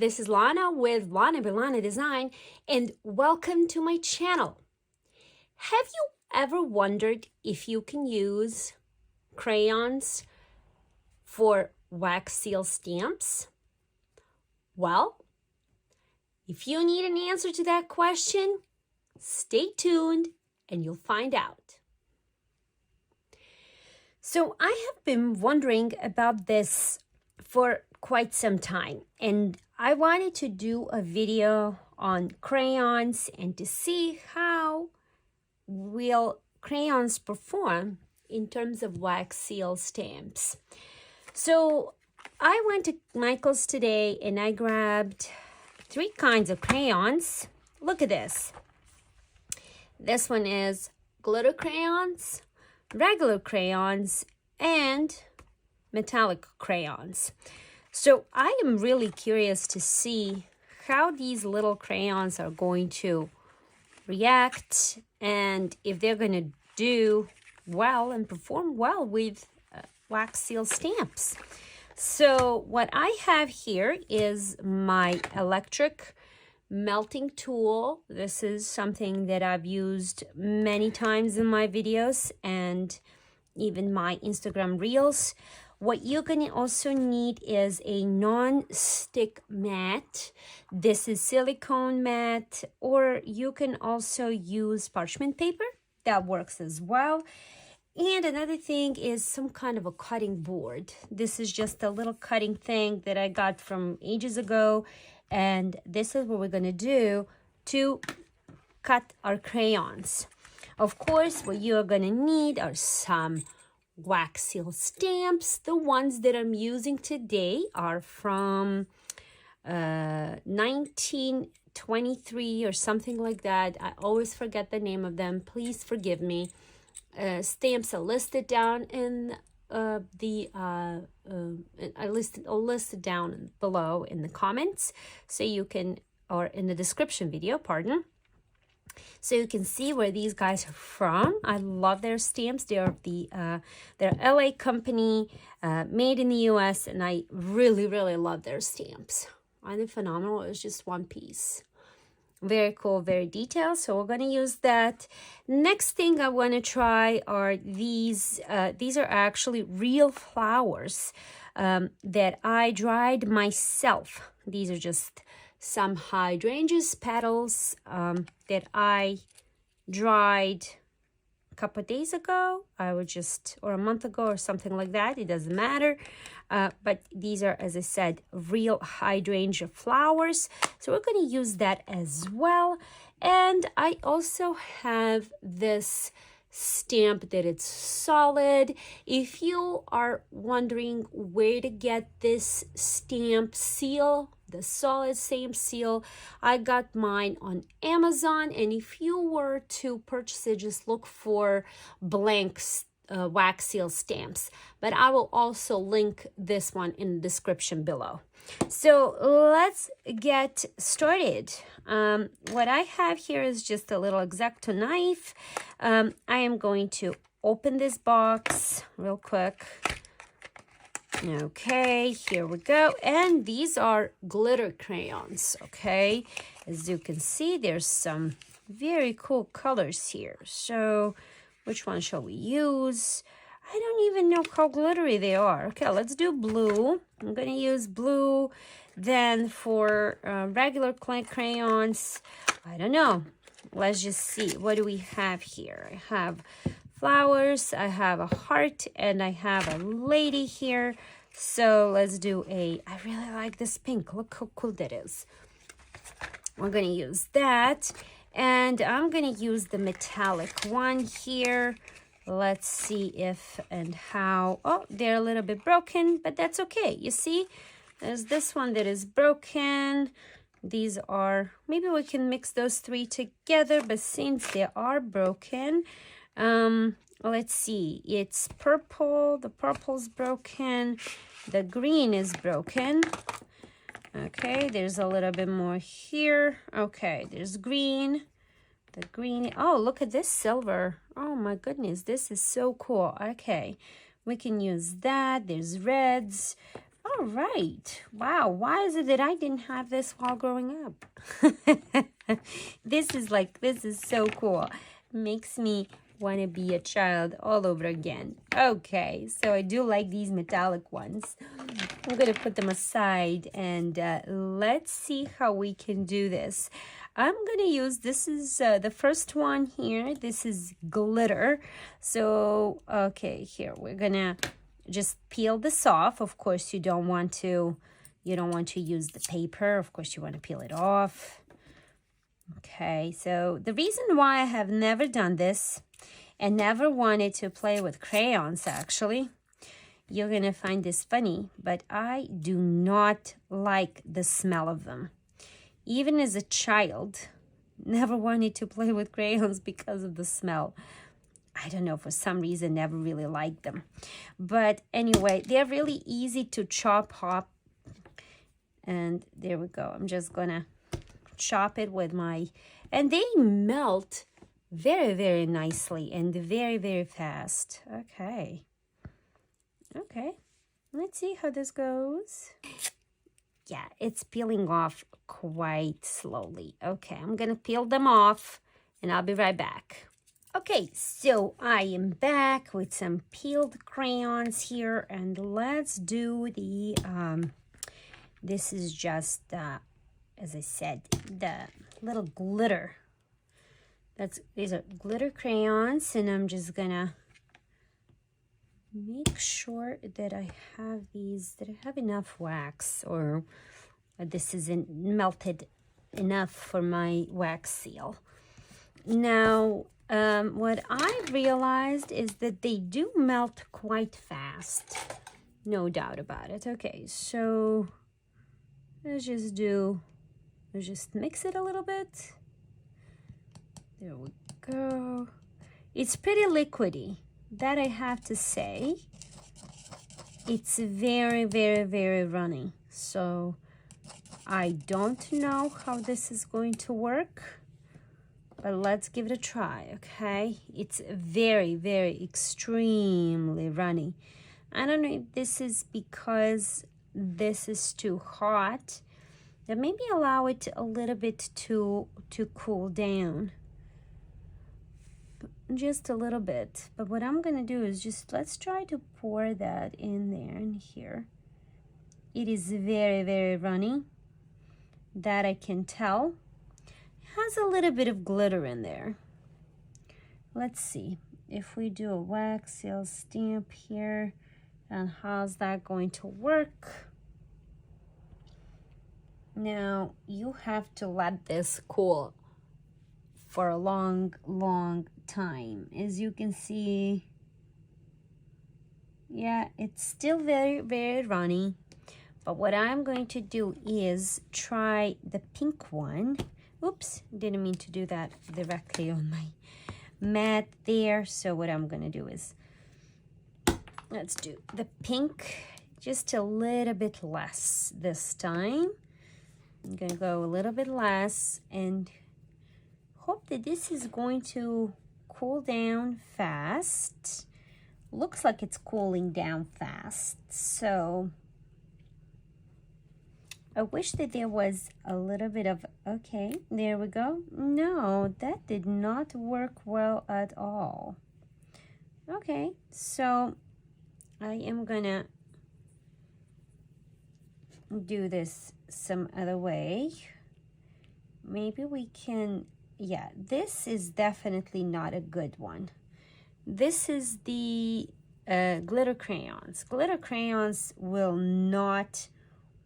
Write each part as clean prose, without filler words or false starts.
this is Lana with Lana By Lana Design, and welcome to my channel. Have you ever wondered if you can use crayons for wax seal stamps? Well, if you need an answer to that question, stay tuned and you'll find out. So I have been wondering about this for quite some time, and I wanted to do a video on crayons and to see how will crayons perform in terms of wax seal stamps. So I went to Michael's today and I grabbed 3 kinds of crayons. Look at this. This one is glitter crayons, regular crayons, and metallic crayons. So I am really curious to see how these little crayons are going to react and if they're going to do well and perform well with wax seal stamps. So what I have here is my electric melting tool. This is something that I've used many times in my videos and even my Instagram reels. What you're going to also need is a non-stick mat. This is silicone mat, or you can also use parchment paper. That works as well. And another thing is some kind of a cutting board. This is just a little cutting thing that I got from ages ago. And this is what we're going to do to cut our crayons. Of course, what you're going to need are some wax seal stamps. The ones that I'm using today are from 1923 or something like that. I always forget the name of them. Please forgive me. Stamps are listed down in I'll list it down below in the comments, so you can, or in the description video, pardon. So you can see where these guys are from. I love their stamps. They're they're LA company, made in the US, and I really, really love their stamps. Aren't they phenomenal? It's just one piece. Very cool, very detailed. So we're going to use that. Next thing I want to try are these. These are actually real flowers that I dried myself. These are just some hydrangeas petals that I dried a couple of days ago. Or a month ago or something like that. It doesn't matter. But these are, as I said, real hydrangea flowers. So we're going to use that as well. And I also have this stamp that it's solid. If you are wondering where to get this stamp seal, the solid stamp seal, I got mine on Amazon. And if you were to purchase it, just look for blank wax seal stamps, but I will also link this one in the description below. So let's get started. What I have here is just a little X-Acto knife. I am going to open this box real quick. Okay, here we go. And these are glitter crayons, okay? As you can see, there's some very cool colors here. So which one shall we use? I don't even know how glittery they are. Okay, let's do blue. I'm going to use blue. Then for regular crayons, I don't know. Let's just see. What do we have here? I have flowers, I have a heart, and I have a lady here. So let's do I really like this pink. Look how cool that is. We're going to use that. And I'm going to use the metallic one here. Let's see if and how. Oh, they're a little bit broken, but that's okay. You see, there's this one that is broken. These are, maybe we can mix those 3 together, but since they are broken, let's see. It's purple. The purple's broken. The green is broken. Okay, there's a little bit more here. Okay, there's green. The green. Oh, look at this silver. Oh my goodness, this is so cool. Okay, we can use that. There's reds. All right. Wow. Why is it that I didn't have this while growing up? This is so cool. Makes me want to be a child all over again. Okay, so I do like these metallic ones. I'm going to put them aside and let's see how we can do this. I'm going to use, this is the first one here. This is glitter. So, okay, here we're going to just peel this off. Of course, you don't want to use the paper. Of course, you want to peel it off. Okay, so the reason why I have never done this and never wanted to play with crayons, actually, you're going to find this funny, but I do not like the smell of them. Even as a child, never wanted to play with crayons because of the smell. I don't know, for some reason, never really liked them. But anyway, they're really easy to chop up. And there we go. I'm just going to chop it with my... And they melt very, very nicely and very, very fast. Okay. Okay. Let's see how this goes. Yeah, it's peeling off quite slowly. Okay, I'm going to peel them off and I'll be right back. Okay, so I am back with some peeled crayons here, and let's do the, this is just, as I said, the little glitter. These are glitter crayons, and I'm just gonna make sure that I have enough wax, or this isn't melted enough for my wax seal. Now, what I've realized is that they do melt quite fast. No doubt about it. Okay, so let's just mix it a little bit. There we go. It's pretty liquidy, that I have to say. It's very, very, very runny. So I don't know how this is going to work, but let's give it a try, okay? It's very, very extremely runny. I don't know if this is because this is too hot. Then maybe allow it a little bit to cool down. Just a little bit. But what I'm gonna do is let's try to pour that in there and here. It is very, very runny. That I can tell. Has a little bit of glitter in there. Let's see if we do a wax seal stamp here, and how's that going to work. Now you have to let this cool for a long, long time. As you can see, yeah, it's still very, very runny. But what I'm going to do is try the pink one. Oops, didn't mean to do that directly on my mat there. So what I'm gonna do is, let's do the pink, just a little bit less this time. I'm gonna go a little bit less and hope that this is going to cool down fast. Looks like it's cooling down fast, so I wish that there was a little bit of, okay, there we go. No, that did not work well at all. Okay, so I am gonna do this some other way. Maybe we can, yeah, this is definitely not a good one. This is the glitter crayons. Glitter crayons will not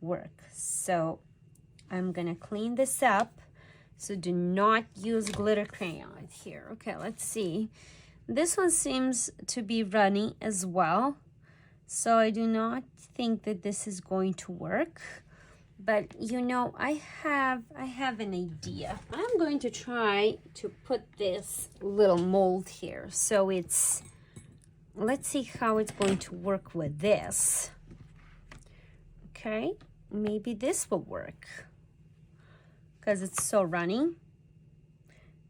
work. So I'm gonna clean this up. So do not use glitter crayons here. Okay, let's see. This one seems to be runny as well. So I do not think that this is going to work. But you know, I have an idea. I'm going to try to put this little mold here. So it's, let's see how it's going to work with this. Okay, maybe this will work because it's so runny.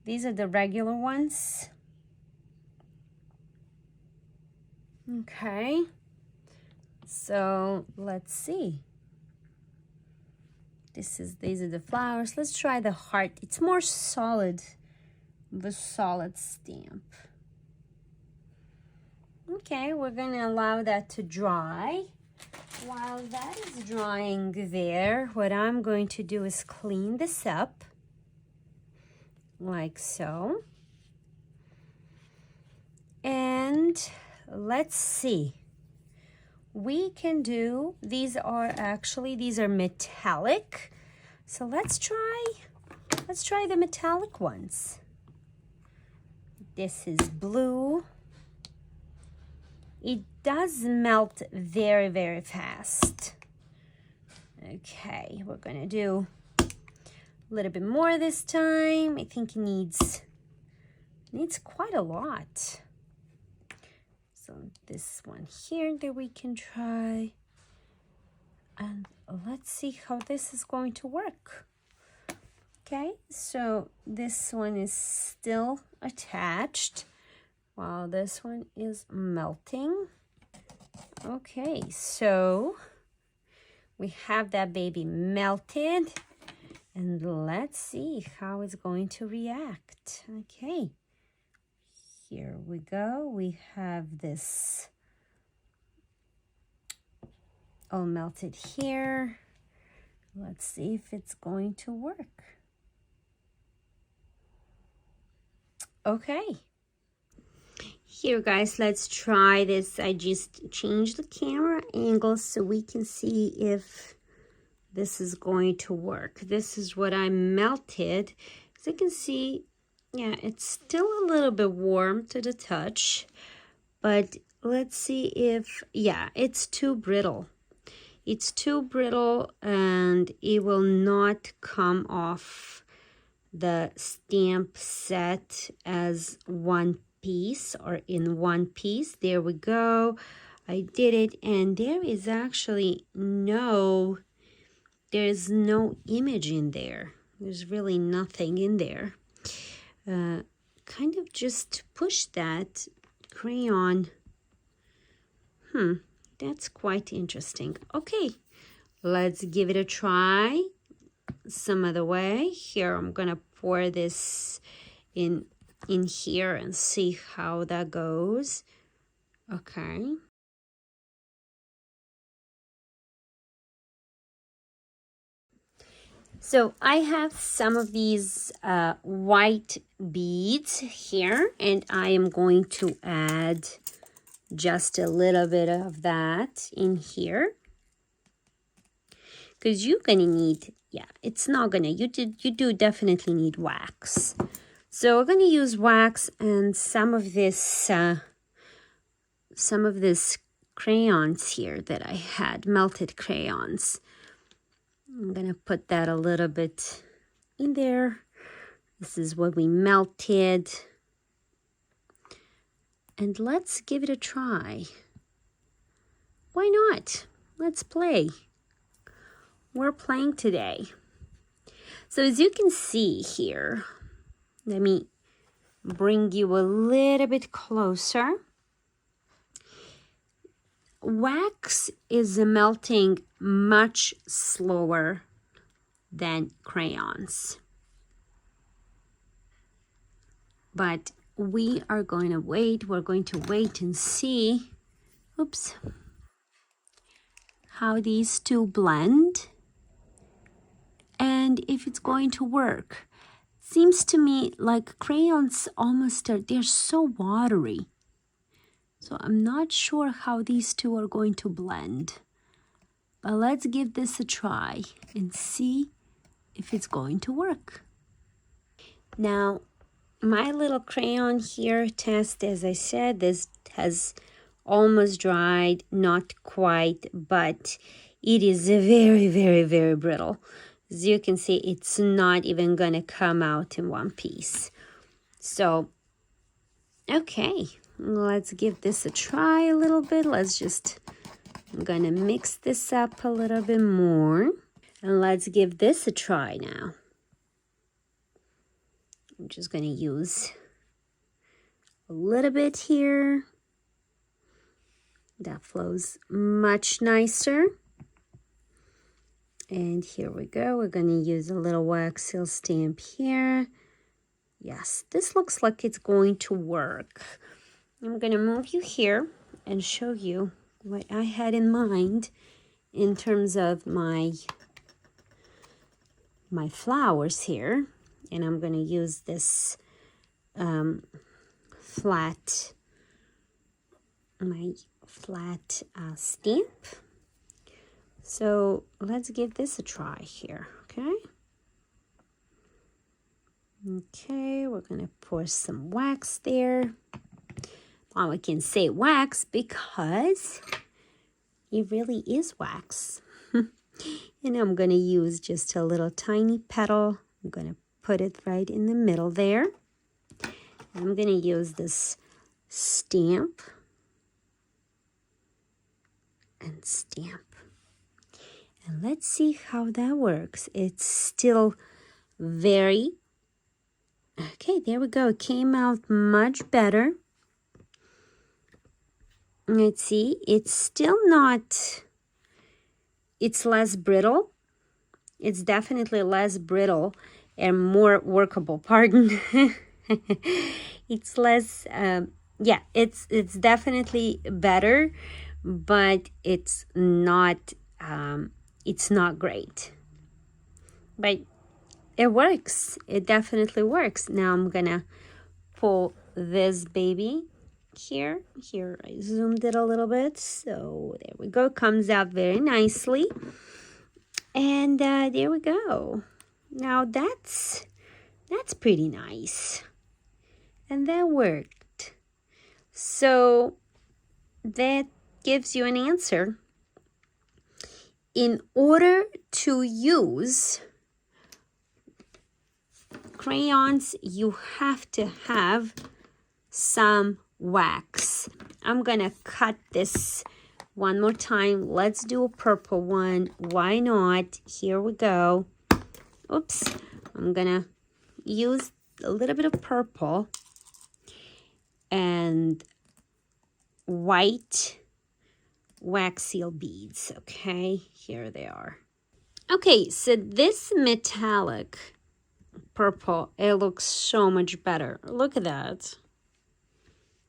These are the regular ones. Okay, So let's see. These are the flowers. Let's try the heart. It's more solid, the solid stamp. Okay, we're gonna allow that to dry. While that is drying there, what I'm going to do is clean this up like so. And let's see. We can do, these are metallic. So let's try the metallic ones. This is blue. It does melt very, very fast. Okay, we're gonna do a little bit more this time. I think it needs quite a lot. So this one here that we can try. And let's see how this is going to work. Okay, so this one is still attached while this one is melting. Okay, so we have that baby melted, and let's see how it's going to react. Okay, here we go. We have this all melted here. Let's see if it's going to work. Okay. Here, guys, let's try this. I just changed the camera angle so we can see if this is going to work. This is what I melted. As you can see, yeah, it's still a little bit warm to the touch, but let's see if, yeah, it's too brittle. It's too brittle and it will not come off the stamp set as one piece or in one piece. There we go. I did it, and there is actually there's no image in there. There's really nothing in there. Kind of just push that crayon. That's quite interesting. Okay, let's give it a try some other way. Here, I'm gonna pour this in here and see how that goes. Okay. So I have some of these white beads here, and I am going to add just a little bit of that in here. Because you're gonna need, yeah, it's not gonna, you do definitely need wax. So we're gonna use wax and some of this crayons here that I had, melted crayons. I'm gonna put that a little bit in there. This is what we melted. And let's give it a try. Why not? Let's play. We're playing today. So as you can see here, let me bring you a little bit closer. Wax is melting much slower than crayons. But we are going to wait. We're going to wait and see, oops, how these two blend and if it's going to work. Seems to me like crayons almost are, they're so watery. So I'm not sure how these two are going to blend. But let's give this a try and see if it's going to work. Now, my little crayon here test, as I said, this has almost dried, not quite, but it is very, very, very brittle. As you can see, it's not even gonna come out in one piece. So, okay, let's give this a try a little bit. I'm gonna mix this up a little bit more. And let's give this a try now. I'm just gonna use a little bit here. That flows much nicer. And here we go. We're going to use a little wax seal stamp here. Yes, this looks like it's going to work. I'm going to move you here and show you what I had in mind in terms of my flowers here. And I'm going to use this flat stamp. So let's give this a try here, okay? Okay, we're gonna pour some wax there. Well, I can say wax because it really is wax. And I'm gonna use just a little tiny petal. I'm gonna put it right in the middle there. I'm gonna use this stamp and stamp. And let's see how that works. It's still very... Okay, there we go. It came out much better. Let's see. It's still not... It's less brittle. It's definitely less brittle and more workable. Pardon. It's less... yeah, it's definitely better, but it's not great. But it works. It definitely works. Now I'm gonna pull this baby here. Here, I zoomed it a little bit. So there we go. Comes out very nicely. And there we go. Now that's pretty nice. And that worked. So that gives you an answer. In order to use crayons, you have to have some wax. I'm gonna cut this one more time. Let's do a purple one. Why not? Here we go. Oops. I'm gonna use a little bit of purple and white wax seal beads. Okay, here they are. Okay, so this metallic purple, it looks so much better. Look at that.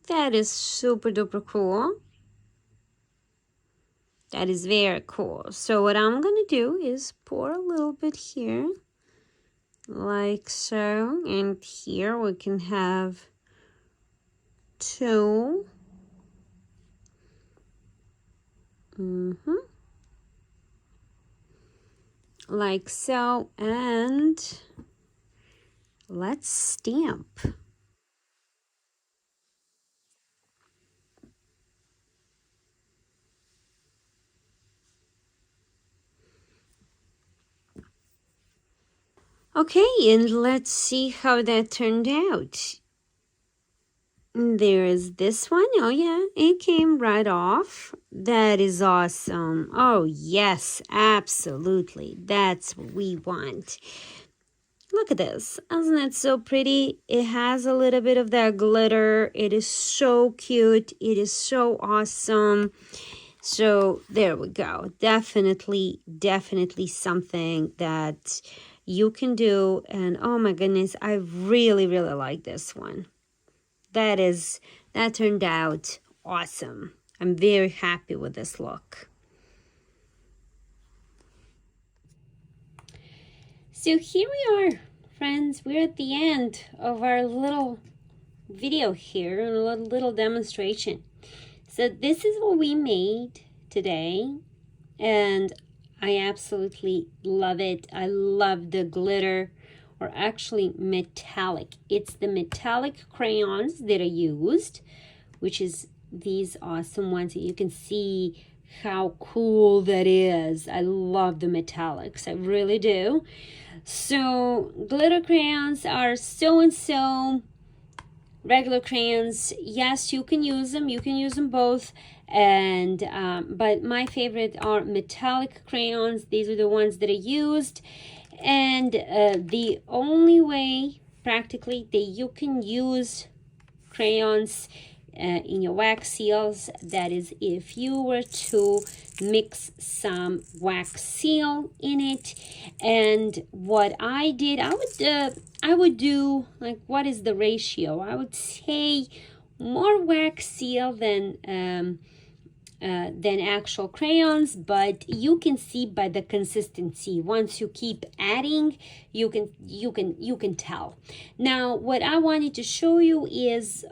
That is super duper cool. That is very cool. So what I'm gonna do is pour a little bit here, like so, and here we can have two. Like so, and let's stamp. Okay, and let's see how that turned out. There is this one. Oh yeah, it came right off. That is awesome. Oh yes, absolutely. That's what we want. Look at this. Isn't it so pretty? It has a little bit of that glitter. It is so cute. It is so awesome. So there we go. Definitely something that you can do. And oh my goodness, I really like this one. That turned out awesome. I'm very happy with this look. So here we are, friends. We're at the end of our little video here, a little demonstration. So this is what we made today, and I absolutely love it. I love the glitter, or actually metallic. It's the metallic crayons that are used, which is these awesome ones. You can see how cool that is. I love the metallics. I really do. So glitter crayons are so-and-so. Regular crayons, yes, you can use them. You can use them both. And but my favorite are metallic crayons. These are the ones that are used. And the only way practically that you can use crayons in your wax seals. That is, if you were to mix some wax seal in it. And what I did, I would do, like, what is the ratio? I would say more wax seal than actual crayons, but you can see by the consistency. Once you keep adding, you can tell. Now, what I wanted to show you is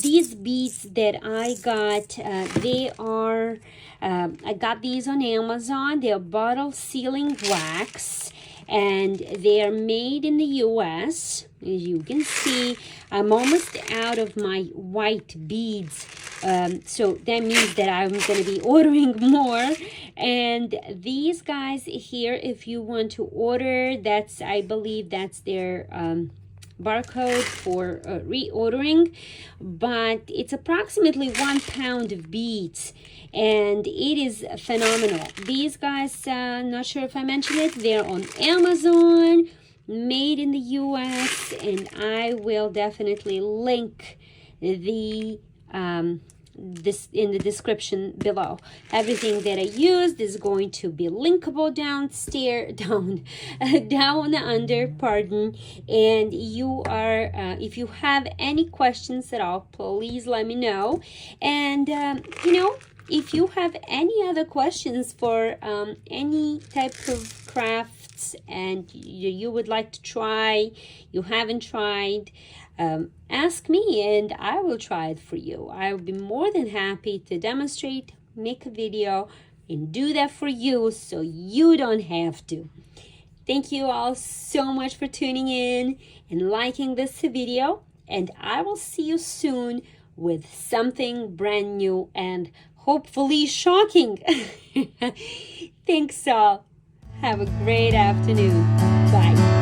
these beads that I got. They are I got these on Amazon. They are bottle sealing wax, and they are made in the US. As you can see, I'm almost out of my white beads, so that means that I'm going to be ordering more. And these guys here, if you want to order, that's, I believe that's their barcode for reordering, but it's approximately 1 pound of beads, and it is phenomenal. These guys, not sure if I mentioned it, they're on Amazon, made in the US, and I will definitely link the this in the description below. Everything that I used is going to be linkable down under, pardon. And you are if you have any questions at all, please let me know. And you know, if you have any other questions for any type of crafts and you would like to try, you haven't tried, ask me and I will try it for you. I will be more than happy to demonstrate, make a video, and do that for you so you don't have to. Thank you all so much for tuning in and liking this video, and I will see you soon with something brand new and hopefully shocking. Thanks all. Have a great afternoon. Bye.